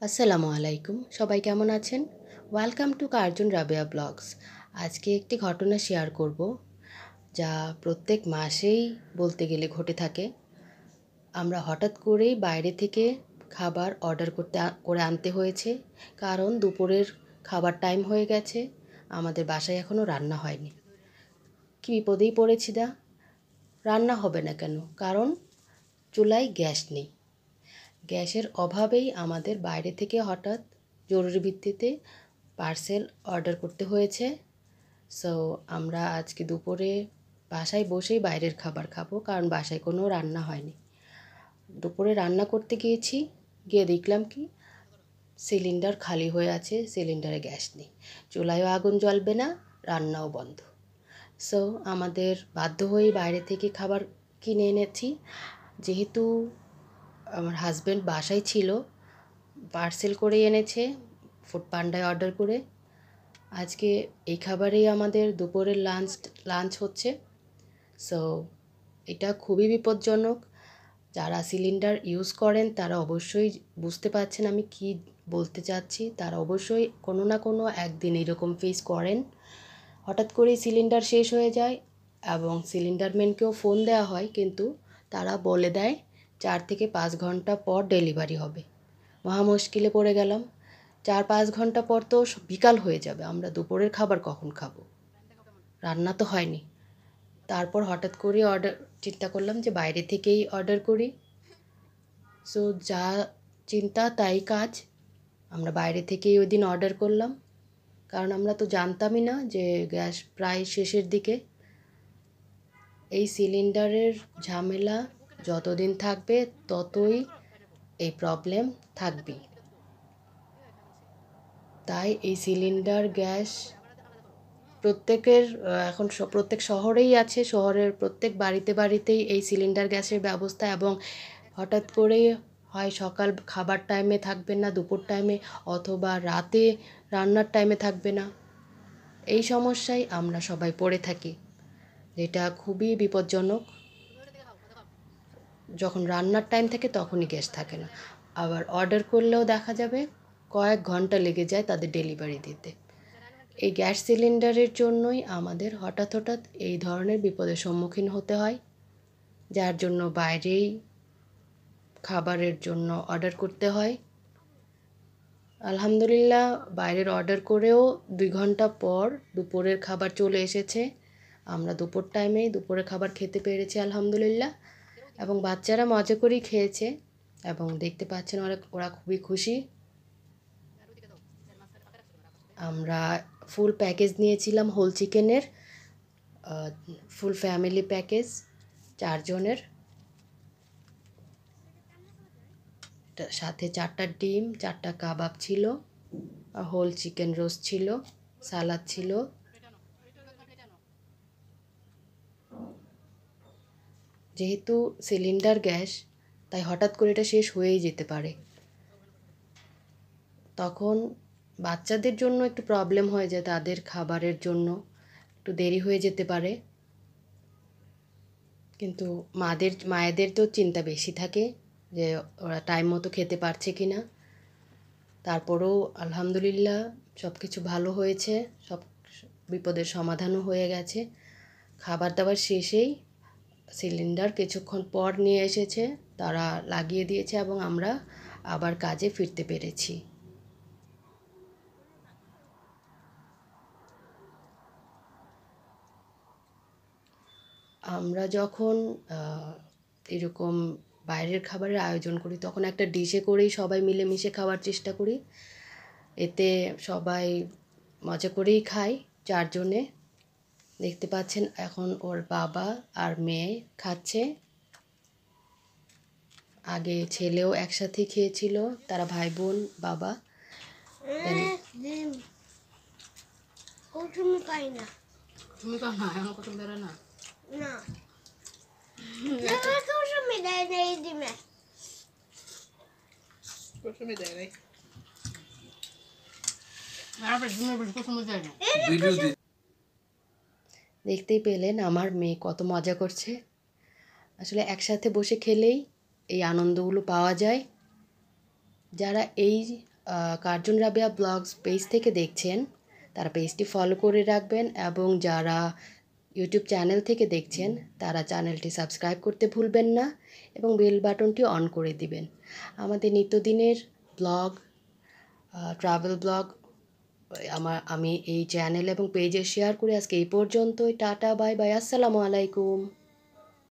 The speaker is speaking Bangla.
আসসালামু আলাইকুম, সবাই কেমন আছেন? Welcome to Karjun Rabeya blogs. আজকে একটি ঘটনা শেয়ার করব, যা প্রত্যেক মাসেই বলতে গেলে ঘটে থাকে। আমরা হঠাৎ করেই বাইরে থেকে খাবার অর্ডার করে আনতে হয়েছে, কারণ দুপুরের খাবার টাইম হয়ে গেছে। আমাদের বাসায় এখনও রান্না হয়নি। কী বিপদেই পড়েছি দা। রান্না হবে না কেন? কারণ চুলায় গ্যাস নেই। গ্যাসের অভাবেই আমাদের বাইরে থেকে হঠাৎ জরুরি ভিত্তিতে পার্সেল অর্ডার করতে হয়েছে। সো আমরা আজকে দুপুরে বাসায় বসেই বাইরের খাবার খাবো, কারণ বাসায় কোনো রান্না হয়নি। দুপুরে রান্না করতে গিয়েছি, গিয়ে দেখলাম কি সিলিন্ডার খালি হয়ে আছে, সিলিন্ডারে গ্যাস নেই, চুলায়ও আগুন জ্বলবে না, রান্নাও বন্ধ। সো আমাদের বাধ্য হয়ে বাইরে থেকে খাবার কিনে এনেছি। যেহেতু আমার হাজব্যান্ড বাসায় ছিল, পার্সেল করে এনেছে ফুড পান্ডায় অর্ডার করে। আজকে এই খাবারেই আমাদের দুপুরের লাঞ্চ হচ্ছে। সো এটা খুবই বিপজ্জনক। যারা সিলিন্ডার ইউজ করেন তারা অবশ্যই বুঝতে পারছেন আমি কি বলতে চাচ্ছি। তারা অবশ্যই কোনো না কোনো একদিন এরকম ফেস করেন। হঠাৎ করেই সিলিন্ডার শেষ হয়ে যায় এবং সিলিন্ডার ম্যানকেও ফোন দেওয়া হয়, কিন্তু তারা বলে দেয় 4 থেকে 5 ঘন্টা পর ডেলিভারি হবে। মহা মুশকিলে পড়ে গেলাম। 4-5 ঘন্টা পর তো বিকাল হয়ে যাবে, আমরা দুপুরের খাবার কখন খাবো? রান্না তো হয়নি। তারপর হঠাৎ করে চিন্তা করলাম যে বাইরে থেকেই অর্ডার করি। সো যা চিন্তা তাই কাজ, আমরা বাইরে থেকেই ওই দিন অর্ডার করলাম, কারণ আমরা তো জানতামই না যে গ্যাস প্রায় শেষের দিকে। এই সিলিন্ডারের ঝামেলা যতদিন থাকবে ততই এই প্রবলেম থাকবেই। তাই এই সিলিন্ডার গ্যাস প্রত্যেকের এখন প্রত্যেক শহরেই আছে, শহরের প্রত্যেক বাড়িতেই এই সিলিন্ডার গ্যাসের ব্যবস্থা। এবং হঠাৎ করেই হয় সকাল খাবার টাইমে থাকবে না, দুপুর টাইমে, অথবা রাতে রান্নার টাইমে থাকবে না। এই সমস্যায় আমরা সবাই পড়ে থাকি, যেটা খুবই বিপজ্জনক। যখন রান্নার টাইম থাকে তখনই গ্যাস থাকে না, আবার অর্ডার করলেও দেখা যাবে কয়েক ঘন্টা লেগে যায় তাদের ডেলিভারি দিতে। এই গ্যাস সিলিন্ডারের জন্যই আমাদের হঠাৎ এই ধরনের বিপদের সম্মুখীন হতে হয়, যার জন্য বাইরেই খাবারের জন্য অর্ডার করতে হয়। আলহামদুলিল্লাহ, বাইরের অর্ডার করেও 2 ঘন্টা পর দুপুরের খাবার চলে এসেছে। আমরা দুপুরের খাবার খেতে পেরেছি আলহামদুলিল্লাহ, এবং বাচ্চারা মজা করেই খেয়েছে এবং দেখতে পাচ্ছেন ওরা খুবই খুশি। আমরা ফুল প্যাকেজ নিয়েছিলাম হোল চিকেনের, ফুল ফ্যামিলি প্যাকেজ 4 জনের, সাথে 4টা ডিম, 4টা কাবাব ছিল, হোল চিকেন রোস্ট ছিল, সালাদ ছিল। যেহেতু সিলিন্ডার গ্যাস, তাই হঠাৎ করে এটা শেষ হয়েই যেতে পারে। তখন বাচ্চাদের জন্য একটু প্রবলেম হয়ে যায়, তাদের খাবারের জন্য একটু দেরি হয়ে যেতে পারে। কিন্তু মায়েদের তো চিন্তা বেশি থাকে যে ওরা টাইম মতো খেতে পারছে কি না। তারপরেও আলহামদুলিল্লাহ সব কিছু ভালো হয়েছে, সব বিপদের সমাধানও হয়ে গেছে। খাবার দাবার শেষেই সিলিন্ডার কিছুক্ষণ পর নিয়ে এসেছে, তারা লাগিয়ে দিয়েছে এবং আমরা আবার কাজে ফিরতে পেরেছি। আমরা যখন এরকম বাইরের খাবারের আয়োজন করি, তখন একটা ডিশে করেই সবাই মিলেমিশে খাওয়ার চেষ্টা করি। এতে সবাই মজা করেই খাই। 4 জনে দেখতে পাচ্ছেন, এখন ওর বাবা আর মেয়ে খাচ্ছে। আগে ছেলেও একসাথে খেয়েছিল, তারা ভাই বোন বাবা। দেখতেই পেলেন আমার মেয়ে কত মজা করছে। আসলে একসাথে বসে খেলেই এই আনন্দগুলো পাওয়া যায়। যারা এই কার্জুন রাবেয়া ব্লগস পেজ থেকে দেখছেন তারা পেজটি ফলো করে রাখবেন, এবং যারা ইউটিউব চ্যানেল থেকে দেখছেন তারা চ্যানেলটি সাবস্ক্রাইব করতে ভুলবেন না এবং বেল বাটনটি অন করে দিবেন। আমাদের নিত্যদিনের ব্লগ, ট্রাভেল ব্লগ আমি এই চ্যানেল এবং পেজে শেয়ার করে আজকে এই পর্যন্তই। টাটা, বাই বাই, আসসালামু আলাইকুম।